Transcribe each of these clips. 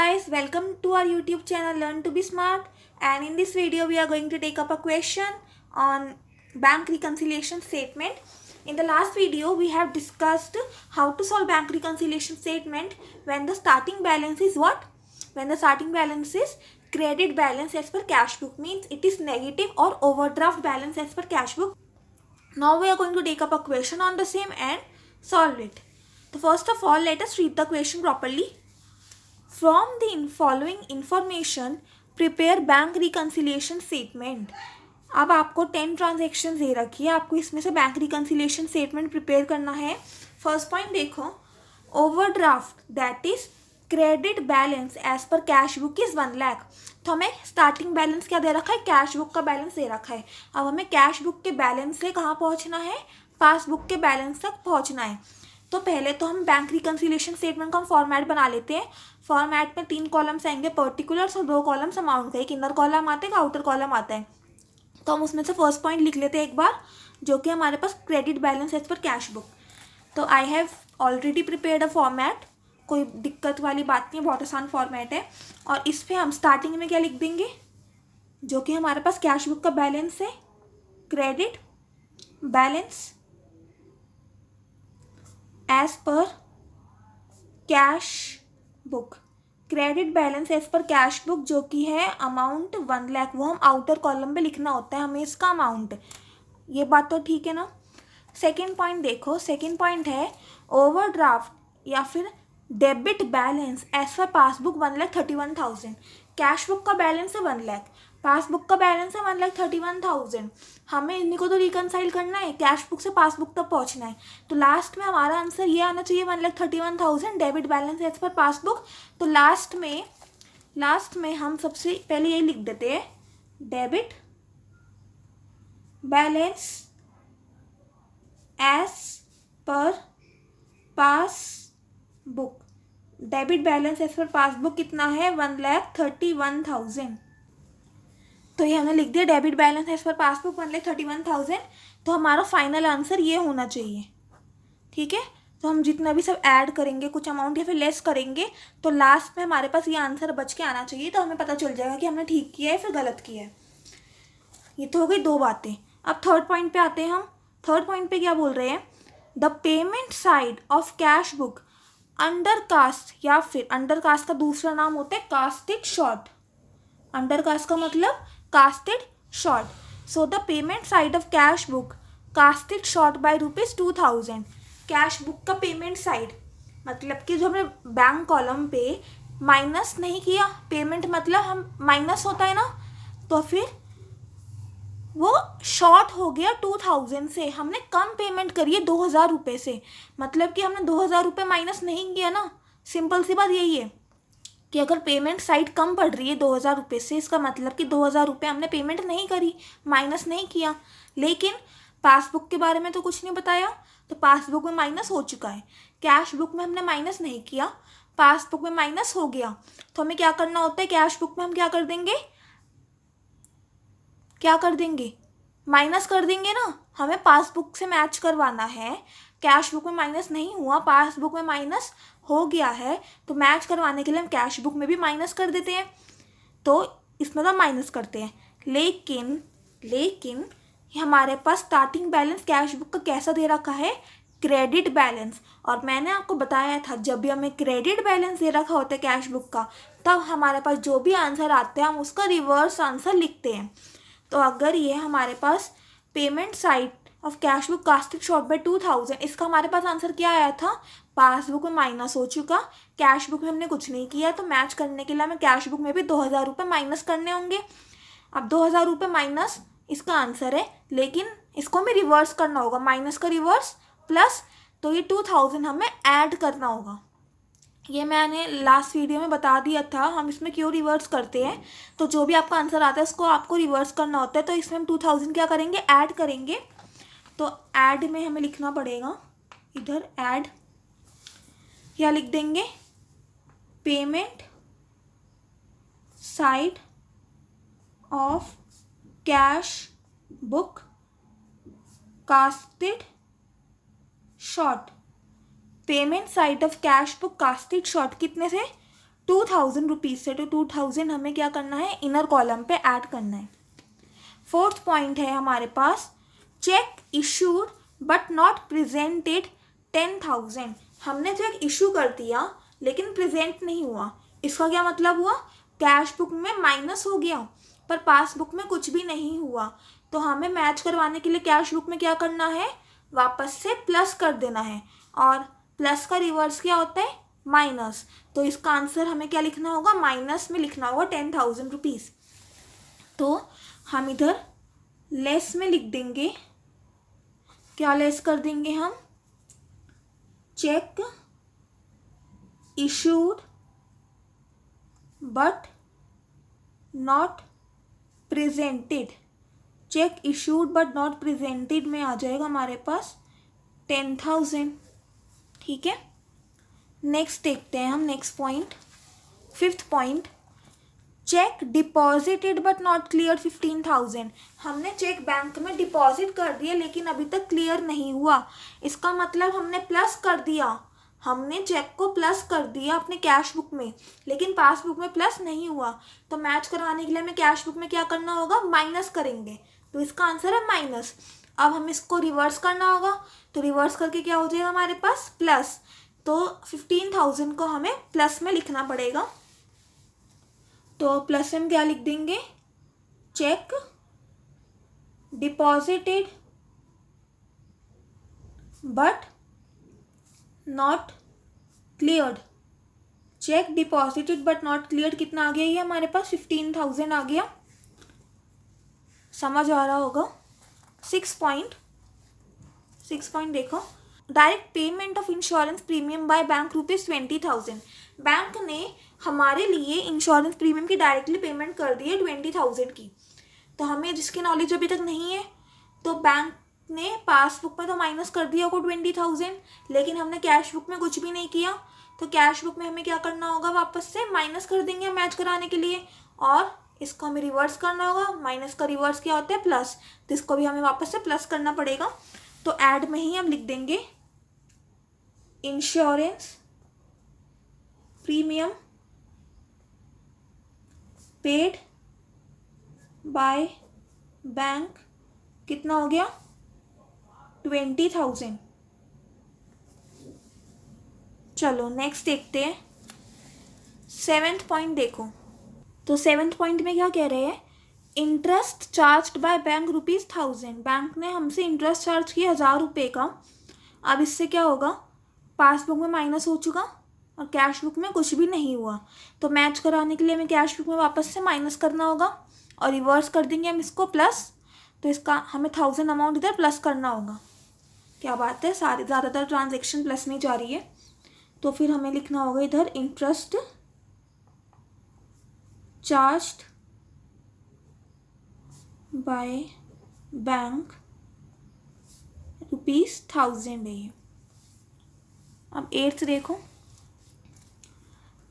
guys, welcome to our YouTube channel Learn to be Smart, and in this video we are going to take up a question on bank reconciliation statement. In the last video we have discussed how to solve bank reconciliation statement when the starting balance is what? When the starting balance is credit balance as per cash book, means it is negative, or overdraft balance as per cash book. Now we are going to take up a question on the same and solve it. So first of all, let us read the question properly. From the following information, prepare bank reconciliation statement. अब आपको 10 transaction दे रखी है, आपको इसमें से bank reconciliation statement prepare करना है. First point देखो, overdraft that is credit balance as per cash book is 1 lakh. तो हमें स्टार्टिंग बैलेंस क्या दे रखा है? कैश बुक का बैलेंस दे रखा है. अब हमें कैश बुक के बैलेंस से कहाँ पहुँचना है? पासबुक के बैलेंस तक पहुँचना है. तो पहले तो हम बैंक रिकन्सिलिएशन स्टेटमेंट का हम फॉर्मेट बना लेते हैं. फॉर्मेट में 3 कॉलम्स आएंगे पर्टिकुलर्स और 2 कॉलम्स अमाउंट का. एक इनर कॉलम आता है, एक आउटर कॉलम आता है. तो हम उसमें से फर्स्ट पॉइंट लिख लेते हैं एक बार, जो कि हमारे पास credit balance as per cash book. तो I have already prepared a format, कोई दिक्कत वाली बात नहीं है, बहुत आसान फॉर्मेट है. और इस पर हम स्टार्टिंग में क्या लिख देंगे? जो कि हमारे पास कैश बुक का बैलेंस है, credit balance as per cash book. Credit balance as per cash book जो कि है अमाउंट 1 लाख, वो हम आउटर कॉलम पे लिखना होता है हमें इसका अमाउंट. ये बात तो ठीक है ना. सेकेंड पॉइंट देखो, सेकेंड पॉइंट है ओवरड्राफ्ट या फिर debit balance as per passbook 1,31,000. Cash book का बैलेंस है 1 लाख, पासबुक का बैलेंस है 1,31,000. हमें इन्हीं को तो रिकनसाइल करना है, कैश बुक से पासबुक तक पहुंचना है. तो लास्ट में हमारा आंसर ये आना चाहिए 1,31,000 debit balance as per passbook. तो लास्ट में हम सबसे पहले यही लिख देते हैं, debit balance as per passbook. Debit balance as per passbook कितना है? 1,31,000. तो ये हमने लिख दिया debit balance as per passbook 1,31,000. तो हमारा फाइनल आंसर ये होना चाहिए. ठीक है. तो हम जितना भी सब ऐड करेंगे, कुछ अमाउंट या फिर लेस करेंगे, तो लास्ट में हमारे पास ये आंसर बच के आना चाहिए. तो हमें पता चल जाएगा कि हमने ठीक किया है फिर गलत किया है. ये तो हो गई 2 बातें. अब थर्ड पॉइंट पे आते हैं हम. थर्ड पॉइंट पे क्या बोल रहे हैं? The payment side of cash book undercast, या फिर अंडर कास्ट का दूसरा नाम होता है कास्टेड शॉर्ट. अंडर कास्ट का मतलब casted short. So the payment side of cash book casted short by ₹2,000. Cash book का पेमेंट साइड मतलब कि जो हमने बैंक कॉलम पे माइनस नहीं किया, पेमेंट मतलब हम माइनस होता है ना, तो फिर वो शॉर्ट हो गया 2,000 से. हमने कम पेमेंट करी है 2,000 रुपये से, मतलब कि हमने 2,000 रुपये माइनस नहीं किया ना. सिंपल सी बात यही है कि अगर पेमेंट साइड कम पड़ रही है 2,000 रुपये से, इसका मतलब कि 2,000 रुपये हमने पेमेंट नहीं करी, माइनस नहीं किया. लेकिन पासबुक के बारे में तो कुछ नहीं बताया, तो पासबुक में माइनस हो चुका है. कैश बुक में हमने माइनस नहीं किया, पासबुक में माइनस हो गया. तो हमें क्या करना होता है? कैश बुक में हम क्या कर देंगे? क्या कर देंगे? माइनस कर देंगे ना. हमें पासबुक से मैच करवाना है. कैश बुक में माइनस नहीं हुआ, पासबुक में माइनस हो गया है, तो मैच करवाने के लिए हम कैश बुक में भी माइनस कर देते हैं. तो इसमें तो माइनस करते हैं. लेकिन हमारे पास स्टार्टिंग बैलेंस कैश बुक का कैसा दे रखा है? Credit balance. और मैंने आपको बताया था जब भी हमें क्रेडिट बैलेंस दे रखा होता है कैश बुक का, तब हमारे पास जो भी आंसर आते हैं हम उसका रिवर्स आंसर लिखते हैं. तो अगर ये हमारे पास payment side of cash book casted short by 2,000, इसका हमारे पास आंसर क्या आया था? पासबुक में माइनस हो चुका, कैश बुक में हमने कुछ नहीं किया. तो मैच करने के लिए हमें कैश बुक में भी 2,000 रुपये माइनस करने होंगे. अब 2,000 रुपये माइनस इसका आंसर है, लेकिन इसको हमें रिवर्स करना होगा, माइनस का रिवर्स प्लस. तो ये 2,000 हमें ऐड करना होगा. ये मैंने लास्ट वीडियो में बता दिया था हम इसमें क्यों रिवर्स करते हैं. तो जो भी आपका आंसर आता है उसको आपको रिवर्स करना होता है. तो इसमें हम 2,000 क्या करेंगे? ऐड करेंगे. तो ऐड में हमें लिखना पड़ेगा, इधर ऐड क्या लिख देंगे? Payment side of cash book casted short. Payment side of cash book casted short कितने से? 2000 रुपीज़ से, तो 2000 हमें क्या करना है, इनर कॉलम पे ऐड करना है। फोर्थ पॉइंट है हमारे पास, cheque issued but not presented 10,000। हमने चेक इशू कर दिया लेकिन प्रेजेंट नहीं हुआ। इसका क्या मतलब हुआ, कैश बुक में माइनस हो गया पर पासबुक में कुछ भी नहीं हुआ। तो हमें मैच करवाने के लिए कैश बुक में क्या करना है, वापस से प्लस कर देना है, और प्लस का रिवर्स क्या होता है, माइनस। तो इसका आंसर हमें क्या लिखना होगा, माइनस में लिखना होगा 10,000 रुपीज़। तो हम इधर लेस में लिख देंगे, क्या लेस कर देंगे हम, check issued but not presented. Check issued but not presented में आ जाएगा हमारे पास 10,000। ठीक है, नेक्स्ट देखते हैं हम, next point, fifth point, check deposited but not clear 15,000। हमने चेक बैंक में डिपॉजिट कर दिया लेकिन अभी तक क्लियर नहीं हुआ। इसका मतलब हमने प्लस कर दिया, हमने चेक को प्लस कर दिया अपने कैश बुक में, लेकिन पासबुक में प्लस नहीं हुआ। तो मैच करवाने के लिए हमें कैश बुक में क्या करना होगा, माइनस करेंगे। तो इसका आंसर है माइनस। अब हम इसको रिवर्स करना होगा, तो रिवर्स करके क्या हो जाएगा हमारे पास, प्लस। तो 15,000 को हमें प्लस में लिखना पड़ेगा। तो प्लस में क्या लिख देंगे, check deposited but not cleared. Check deposited but not cleared कितना आ गया, ये हमारे पास 15,000 आ गया। समझ आ रहा होगा। सिक्स पॉइंट देखो, direct payment of insurance premium by bank ₹20,000। Bank ने हमारे लिए इंश्योरेंस प्रीमियम की डायरेक्टली पेमेंट कर दी है 20,000 की। तो हमें जिसकी नॉलेज अभी तक नहीं है, तो बैंक ने पासबुक में तो माइनस कर दिया होगा 20,000, लेकिन हमने कैश बुक में कुछ भी नहीं किया। तो कैश बुक में हमें क्या करना होगा, वापस से माइनस कर देंगे मैच कराने के लिए, और इसको हमें रिवर्स करना होगा। माइनस का रिवर्स क्या होता है, प्लस। तो इसको भी हमें वापस से प्लस करना पड़ेगा। तो ऐड में ही हम लिख देंगे insurance premium paid by bank, कितना हो गया, 20,000। चलो नेक्स्ट देखते हैं, सेवेंथ पॉइंट देखो। तो सेवेंथ पॉइंट में क्या कह रहे हैं, interest charged by bank ₹1,000। Bank ने हमसे इंटरेस्ट चार्ज किया 1,000 रुपये का। अब इससे क्या होगा, पासबुक में माइनस हो चुका और कैश बुक में कुछ भी नहीं हुआ। तो मैच कराने के लिए हमें कैश बुक में वापस से माइनस करना होगा और रिवर्स कर देंगे हम इसको प्लस। तो इसका हमें 1,000 अमाउंट इधर प्लस करना होगा। क्या बात है, सारी ज़्यादातर ट्रांजेक्शन प्लस में जा रही है। तो फिर हमें लिखना होगा इधर इंटरेस्ट चार्ज्ड बाय बैंक ₹1,000 है। अब 8th देखो,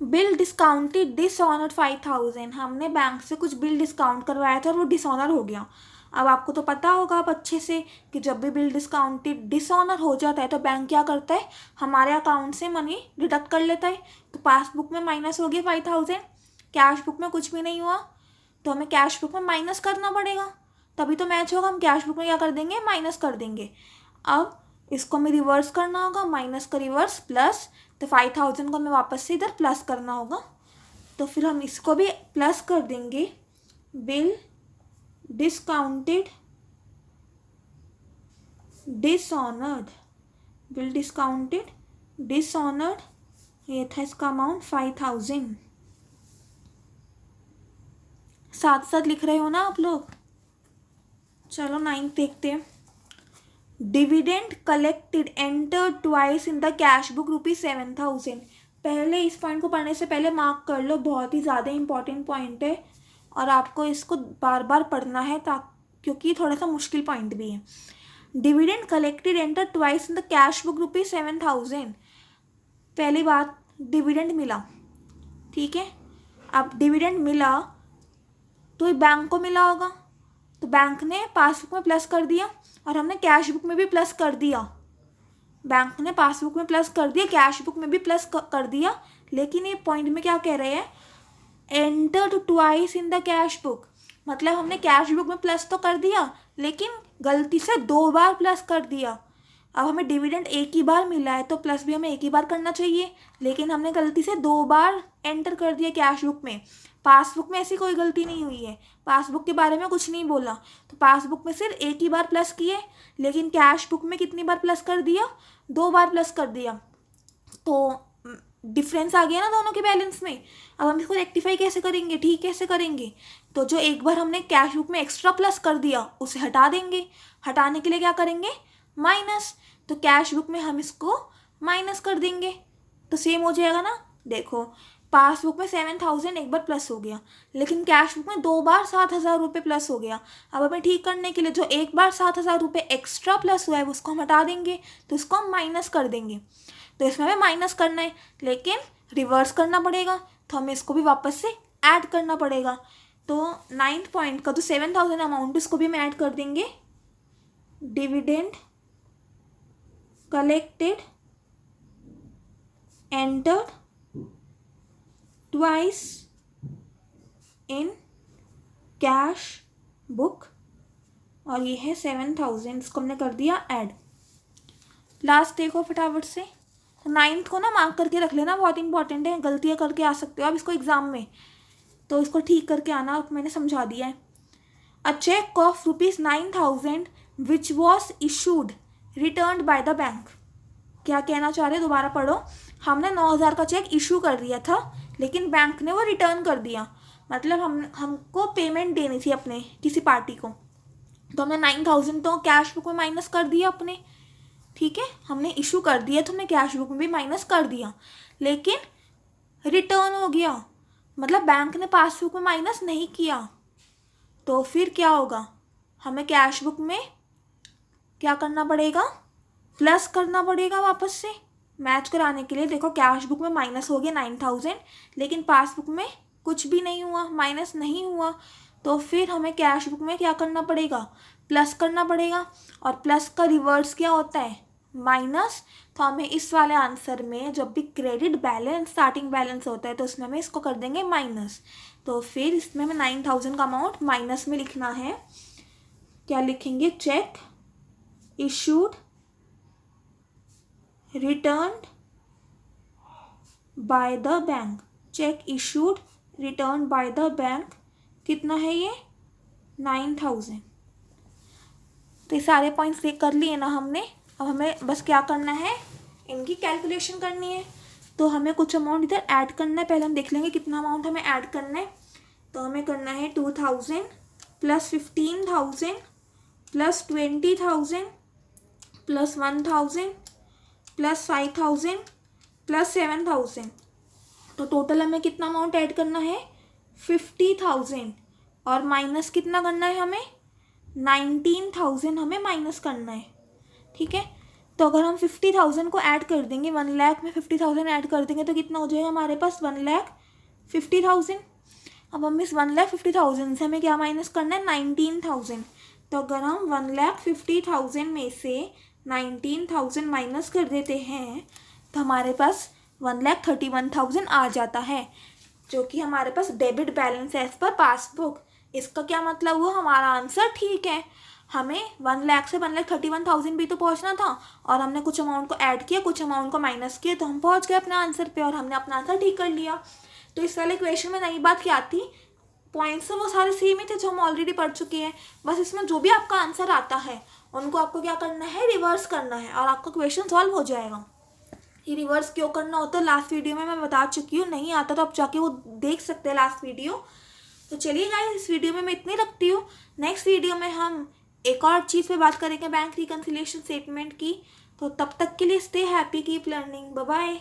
बिल डिस्काउंटेड डिसऑनर 5,000। हमने बैंक से कुछ बिल डिस्काउंट करवाया था और वो डिसऑनर हो गया। अब आपको तो पता होगा अब अच्छे से कि जब भी बिल डिस्काउंटेड डिसऑनर हो जाता है तो बैंक क्या करता है, हमारे अकाउंट से मनी डिडक्ट कर लेता है। तो पासबुक में माइनस हो गया 5,000, कैश बुक में कुछ भी नहीं हुआ, तो हमें कैश बुक में माइनस करना पड़ेगा, तभी तो मैच होगा। हम कैश बुक में क्या कर देंगे, माइनस कर देंगे। अब इसको हमें रिवर्स करना होगा, माइनस का रिवर्स प्लस। तो 5,000 को हमें वापस से इधर प्लस करना होगा। तो फिर हम इसको भी प्लस कर देंगे, bill discounted dishonoured, bill discounted dishonoured, ये था इसका अमाउंट 5,000। साथ साथ लिख रहे हो ना आप लोग। चलो 9th देखते हैं, dividend collected entered twice in the cash book ₹7,000। पहले इस पॉइंट को पढ़ने से पहले मार्क कर लो, बहुत ही ज़्यादा इंपॉर्टेंट पॉइंट है और आपको इसको बार बार पढ़ना है क्योंकि थोड़ा सा मुश्किल पॉइंट भी है। Dividend collected entered twice in the cash book ₹7,000। पहली बात, डिविडेंड मिला, ठीक है। अब डिविडेंड मिला तो ये बैंक को मिला होगा, तो बैंक ने पासबुक में प्लस कर दिया और हमने कैश बुक में भी प्लस कर दिया। बैंक ने पासबुक में प्लस कर दिया, कैश बुक में भी प्लस कर दिया, लेकिन ये पॉइंट में क्या कह रहे हैं, entered twice in the cash book, मतलब हमने कैश बुक में प्लस तो कर दिया लेकिन गलती से 2 बार प्लस कर दिया। अब हमें डिविडेंड एक ही बार मिला है तो प्लस भी हमें एक ही बार करना चाहिए, लेकिन हमने गलती से 2 बार एंटर कर दिया कैश बुक में। पासबुक में ऐसी कोई गलती नहीं हुई है, पासबुक के बारे में कुछ नहीं बोला, तो पासबुक में सिर्फ एक ही बार प्लस किए, लेकिन कैश बुक में कितनी बार प्लस कर दिया, 2 बार प्लस कर दिया, तो डिफरेंस आ गया ना दोनों के बैलेंस में। अब हम इसको रेक्टिफाई कैसे करेंगे, ठीक कैसे करेंगे, तो जो एक बार हमने कैश बुक में एक्स्ट्रा प्लस कर दिया उसे हटा देंगे। हटाने के लिए क्या करेंगे, माइनस, तो कैश बुक में हम इसको माइनस कर देंगे तो सेम हो जाएगा ना। देखो पासबुक में 7,000 एक बार प्लस हो गया, लेकिन कैश बुक में 2 बार 7,000 रुपये प्लस हो गया। अब हमें ठीक करने के लिए जो एक बार 7,000 रुपये एक्स्ट्रा प्लस हुआ है उसको हम हटा देंगे, तो इसको हम माइनस कर देंगे। तो इसमें हमें माइनस करना है लेकिन रिवर्स करना पड़ेगा, तो हमें इसको भी वापस से ऐड करना पड़ेगा। तो 9th पॉइंट का जो 7,000 अमाउंट इसको भी हम ऐड कर देंगे। Dividend collected entered twice in cash book, और ये है 7,000, इसको हमने कर दिया ऐड। लास्ट देखो फटाफट से, 9th को ना मार्क करके रख लेना, बहुत इंपॉर्टेंट है, गलतियाँ करके आ सकते हो आप इसको एग्जाम में, तो इसको ठीक करके आना, मैंने समझा दिया है। A cheque of ₹9,000 which was issued return by the bank. क्या कहना चाह रहे, दोबारा पढ़ो। हमने 9,000 का चेक इशू कर दिया था लेकिन बैंक ने वो रिटर्न कर दिया, मतलब हमको पेमेंट देनी थी अपने किसी पार्टी को, तो हमने 9,000 तो कैश बुक में माइनस कर दिया अपने, ठीक है, हमने इशू कर दिया तो हमने कैश बुक में भी माइनस कर दिया, लेकिन रिटर्न हो गया, मतलब बैंक ने पासबुक में माइनस नहीं किया। तो फिर क्या होगा, हमें कैश बुक में क्या करना पड़ेगा, प्लस करना पड़ेगा वापस से मैच कराने के लिए। देखो कैश बुक में माइनस हो गया 9,000, लेकिन पासबुक में कुछ भी नहीं हुआ, माइनस नहीं हुआ, तो फिर हमें कैश बुक में क्या करना पड़ेगा, प्लस करना पड़ेगा। और प्लस का रिवर्स क्या होता है, माइनस। तो हमें इस वाले आंसर में जब भी क्रेडिट बैलेंस स्टार्टिंग बैलेंस होता है तो उसमें हमें इसको कर देंगे माइनस। तो फिर इसमें हमें 9,000 का अमाउंट माइनस में लिखना है। क्या लिखेंगे, check issued returned bye the bank, check issued return by the bank, कितना है ये 9,000। तो ये सारे पॉइंट्स कर लिए ना हमने। अब हमें बस क्या करना है, इनकी कैलकुलेशन करनी है। तो हमें कुछ अमाउंट इधर ऐड करना है, पहले हम देख लेंगे कितना अमाउंट हमें ऐड करना है। तो हमें करना है 2,000 plus 15,000 plus 20,000 plus 1,000 plus 5,000 plus 7,000। तो टोटल हमें कितना अमाउंट ऐड करना है, 50,000, और माइनस कितना करना है हमें, 19,000 हमें माइनस करना है, ठीक है। तो अगर हम 50,000 को ऐड कर देंगे, 1 लाख में 50,000 ऐड कर देंगे तो कितना हो जाएगा हमारे पास, 1,50,000। अब हम इस 1,50,000 से हमें क्या माइनस करना है, 19,000। तो अगर हम 1,50,000 में से 19,000 माइनस कर देते हैं तो हमारे पास 1,31,000 आ जाता है, जो कि हमारे पास डेबिट बैलेंस है एज पर पासबुक। इसका क्या मतलब हुआ, हमारा आंसर ठीक है। हमें 1 लाख से 1,31,000 भी तो पहुंचना था, और हमने कुछ अमाउंट को ऐड किया, कुछ अमाउंट को माइनस किया, तो हम पहुंच गए अपने आंसर पे, और हमने अपना आंसर ठीक कर लिया। तो इस वाले क्वेश्चन में नई बात क्या थी, पॉइंट्स तो वो सारे सेम ही थे जो हम ऑलरेडी पढ़ चुके हैं, बस इसमें जो भी आपका आंसर आता है उनको आपको क्या करना है, रिवर्स करना है, और आपका क्वेश्चन सॉल्व हो जाएगा। ये रिवर्स क्यों करना होता है लास्ट वीडियो में मैं बता चुकी हूँ, नहीं आता तो आप जाके वो देख सकते हैं लास्ट वीडियो। तो चलिए गाइस, इस वीडियो में मैं इतनी रखती हूँ। नेक्स्ट वीडियो में हम एक और चीज़ पे बात करेंगे, बैंक रिकन्सिलिएशन स्टेटमेंट की। तो तब तक के लिए stay happy, keep learning, bye bye.